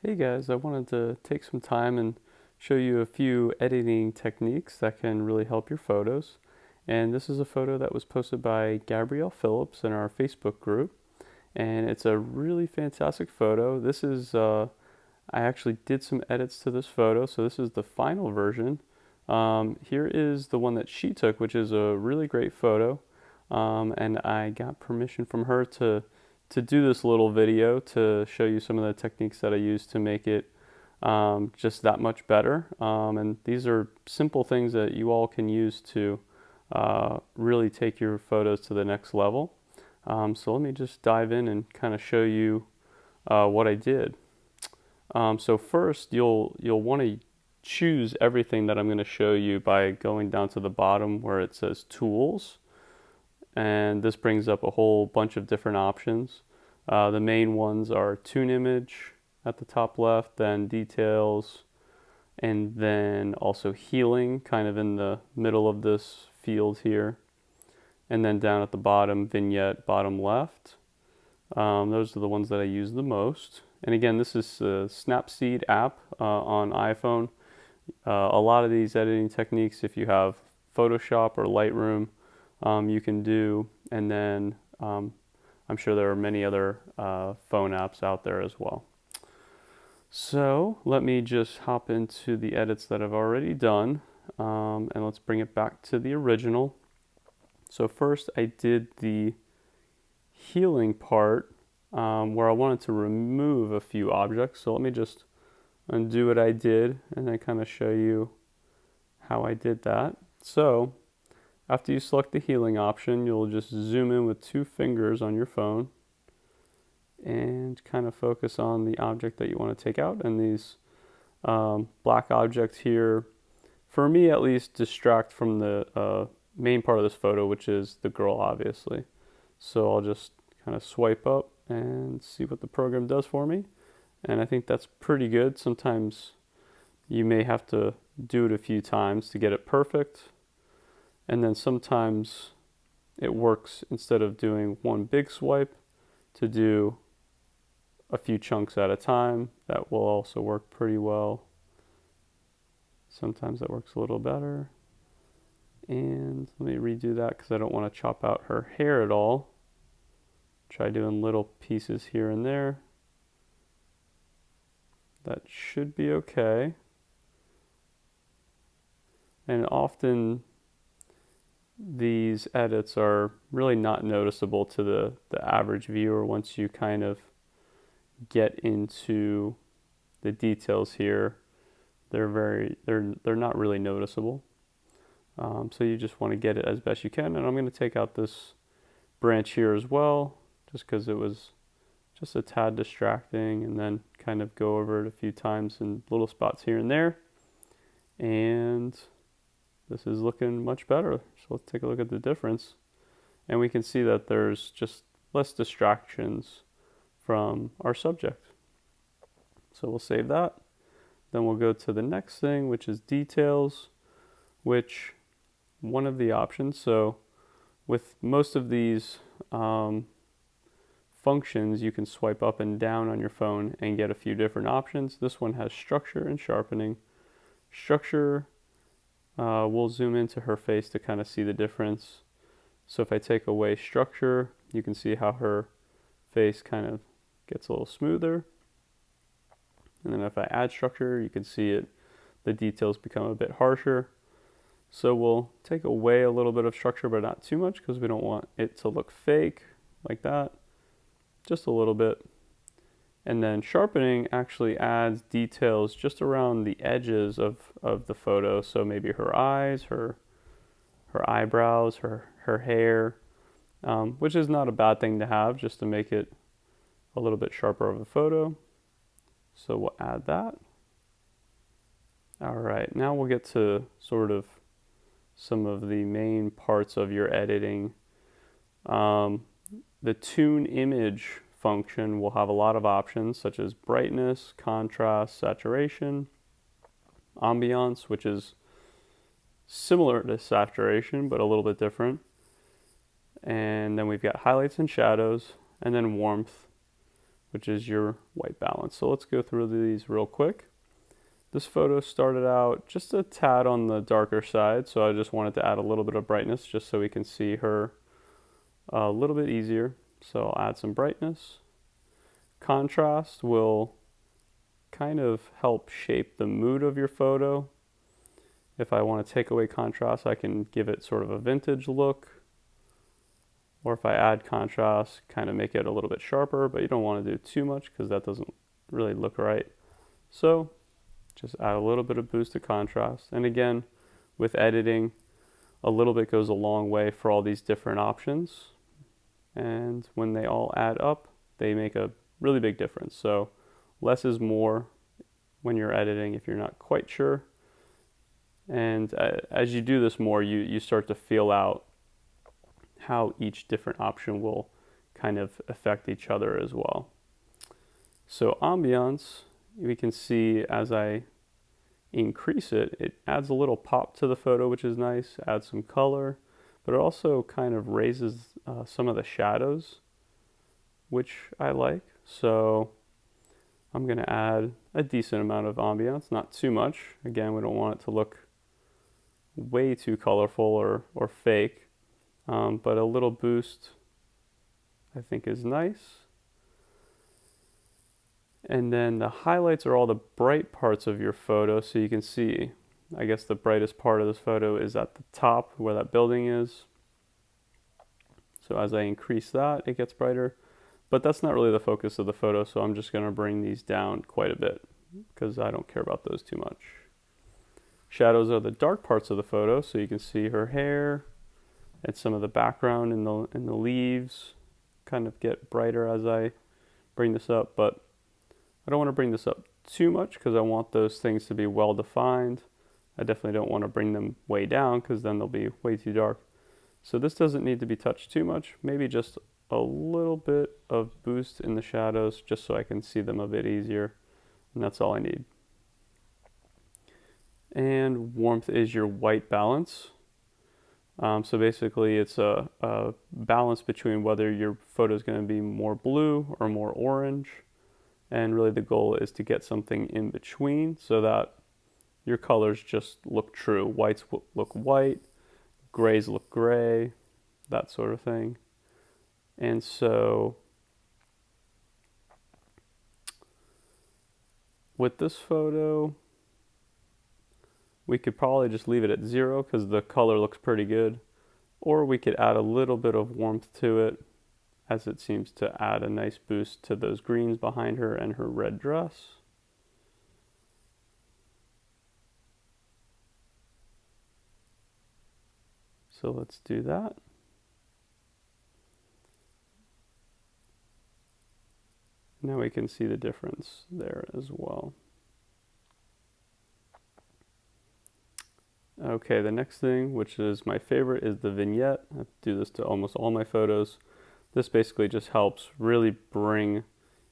Hey guys, I wanted to take some time and show you a few editing techniques that can really help your photos. And this is a photo that was posted by Gabrielle Phillips in our Facebook group. And it's a really fantastic photo. I actually did some edits to this photo, so this is the final version. Here is the one that she took, which is a really great photo. And I got permission from her to do this little video to show you some of the techniques that I use to make it just that much better. And these are simple things that you all can use to really take your photos to the next level. So let me just dive in and kind of show you what I did. So first, you'll want to choose everything that I'm going to show you by going down to the bottom where it says Tools, and this brings up a whole bunch of different options. The main ones are Tune Image at the top left, then Details, and then also Healing kind of in the middle of this field here. And then down at the bottom, Vignette bottom left. Those are the ones that I use the most. And again, this is the SnapSeed app on iPhone. A lot of these editing techniques, if you have Photoshop or Lightroom, you can do. And then I'm sure there are many other phone apps out there as well. So let me just hop into the edits that I've already done, and let's bring it back to the original. So first I did the healing part where I wanted to remove a few objects. So let me just undo what I did and then kind of show you how I did that. So after you select the healing option, you'll just zoom in with 2 fingers on your phone and kind of focus on the object that you want to take out. And these black objects here, for me at least, distract from the main part of this photo, which is the girl, obviously. So I'll just kind of swipe up and see what the program does for me. And I think that's pretty good. Sometimes you may have to do it a few times to get it perfect. And then sometimes it works, instead of doing one big swipe, to do a few chunks at a time. That will also work pretty well. Sometimes that works a little better. And let me redo that because I don't want to chop out her hair at all. Try doing little pieces here and there. That should be okay. And often these edits are really not noticeable to the average viewer once you kind of get into the details here. They're not really noticeable. So you just want to get it as best you can. And I'm going to take out this branch here as well, just because it was just a tad distracting, and then kind of go over it a few times in little spots here and there. And this is looking much better. So let's take a look at the difference. And we can see that there's just less distractions from our subject. So we'll save that. Then we'll go to the next thing, which is Details, which one of the options. So with most of these functions, you can swipe up and down on your phone and get a few different options. This one has Structure and Sharpening. Structure, we'll zoom into her face to kind of see the difference. So if I take away Structure, you can see how her face kind of gets a little smoother. And then if I add Structure, you can see the details become a bit harsher. So we'll take away a little bit of structure, but not too much, because we don't want it to look fake like that. Just a little bit. And then Sharpening actually adds details just around the edges of the photo. So maybe her eyes, her eyebrows, her hair, which is not a bad thing to have, just to make it a little bit sharper of a photo. So we'll add that. All right, now we'll get to sort of some of the main parts of your editing. The Tune Image function will have a lot of options, such as brightness, contrast, saturation, ambiance, which is similar to saturation but a little bit different. And then we've got highlights and shadows, and then warmth. which is your white balance. So let's go through these real quick. This photo started out just a tad on the darker side, so I just wanted to add a little bit of brightness just so we can see her a little bit easier. So I'll add some brightness. Contrast will kind of help shape the mood of your photo. If I want to take away contrast, I can give it sort of a vintage look. Or if I add contrast, kind of make it a little bit sharper, but you don't want to do too much because that doesn't really look right. So just add a little bit of boost of contrast. And again, with editing, a little bit goes a long way for all these different options. And when they all add up, they make a really big difference. So less is more when you're editing if you're not quite sure. And as you do this more, you start to feel out how each different option will kind of affect each other as well. So ambiance, we can see as I increase it, it adds a little pop to the photo, which is nice, adds some color, but it also kind of raises some of the shadows, which I like. So I'm going to add a decent amount of ambiance, not too much. Again, we don't want it to look way too colorful or fake, but a little boost I think is nice. And then the highlights are all the bright parts of your photo. So you can see, I guess the brightest part of this photo is at the top where that building is. So as I increase that, it gets brighter. But that's not really the focus of the photo, so I'm just going to bring these down quite a bit because I don't care about those too much. Shadows are the dark parts of the photo, so you can see her hair and some of the background in the leaves kind of get brighter as I bring this up, but I don't want to bring this up too much because I want those things to be well defined. I definitely don't want to bring them way down because then they'll be way too dark. So this doesn't need to be touched too much, maybe just a little bit of boost in the shadows just so I can see them a bit easier, and that's all I need. And warmth is your white balance. So basically it's a balance between whether your photo is going to be more blue or more orange. And really the goal is to get something in between so that your colors just look true. Whites look white, grays look gray, that sort of thing. And so with this photo, we could probably just leave it at 0 because the color looks pretty good. Or we could add a little bit of warmth to it, as it seems to add a nice boost to those greens behind her and her red dress. So let's do that. Now we can see the difference there as well. Okay, the next thing, which is my favorite, is the vignette. I do this to almost all my photos. This basically just helps really bring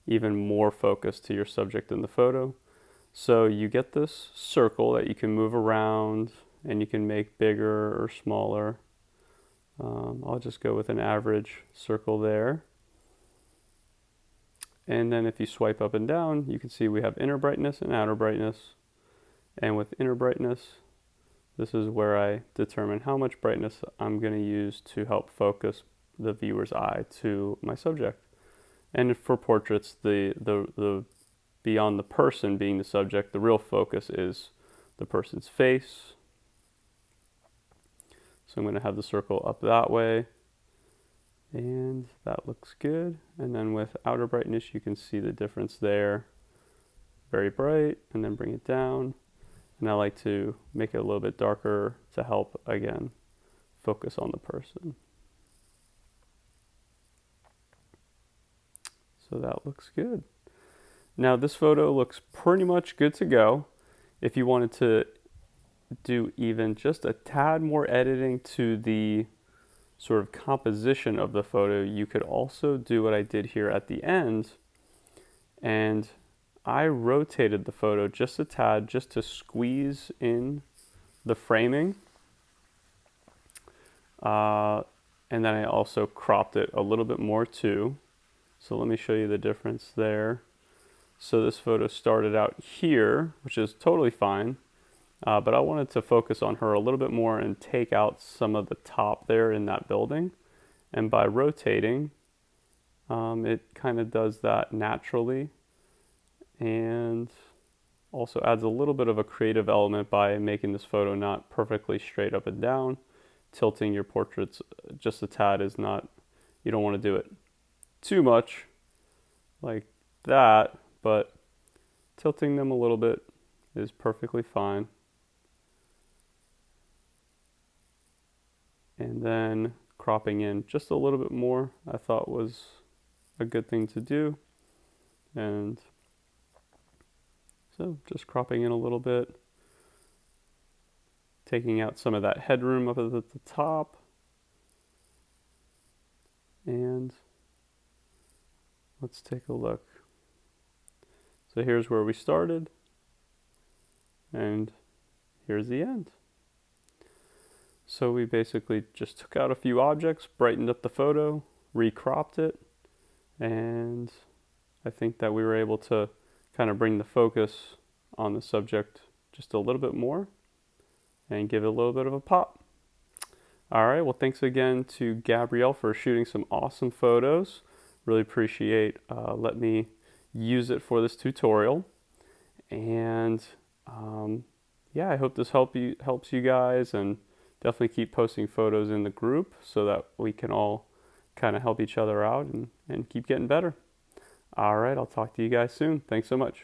even more focus to your subject in the photo. So you get this circle that you can move around and you can make bigger or smaller. I'll just go with an average circle there. And then if you swipe up and down, you can see we have inner brightness and outer brightness. And with inner brightness, this is where I determine how much brightness I'm going to use to help focus the viewer's eye to my subject. And for portraits, the beyond the person being the subject, the real focus is the person's face. So I'm going to have the circle up that way, and that looks good. And then with outer brightness, you can see the difference there. Very bright, and then bring it down. And I like to make it a little bit darker to help, again, focus on the person. So that looks good. Now this photo looks pretty much good to go. If you wanted to do even just a tad more editing to the sort of composition of the photo, you could also do what I did here at the end. And I rotated the photo just a tad just to squeeze in the framing. And then I also cropped it a little bit more too. So let me show you the difference there. So this photo started out here, which is totally fine, but I wanted to focus on her a little bit more and take out some of the top there in that building. And by rotating, it kind of does that naturally, and also adds a little bit of a creative element by making this photo not perfectly straight up and down. Tilting your portraits just a tad is not, you don't want to do it too much like that, but tilting them a little bit is perfectly fine. And then cropping in just a little bit more, I thought was a good thing to do. And so just cropping in a little bit, taking out some of that headroom up at the top, and let's take a look. So here's where we started, and here's the end. So we basically just took out a few objects, brightened up the photo, recropped it, and I think that we were able to kind of bring the focus on the subject just a little bit more and give it a little bit of a pop. All right, well, thanks again to Gabrielle for shooting some awesome photos. Really appreciate letting me use it for this tutorial. And yeah, I hope this helps you guys, and definitely keep posting photos in the group so that we can all kind of help each other out and keep getting better. All right, I'll talk to you guys soon. Thanks so much.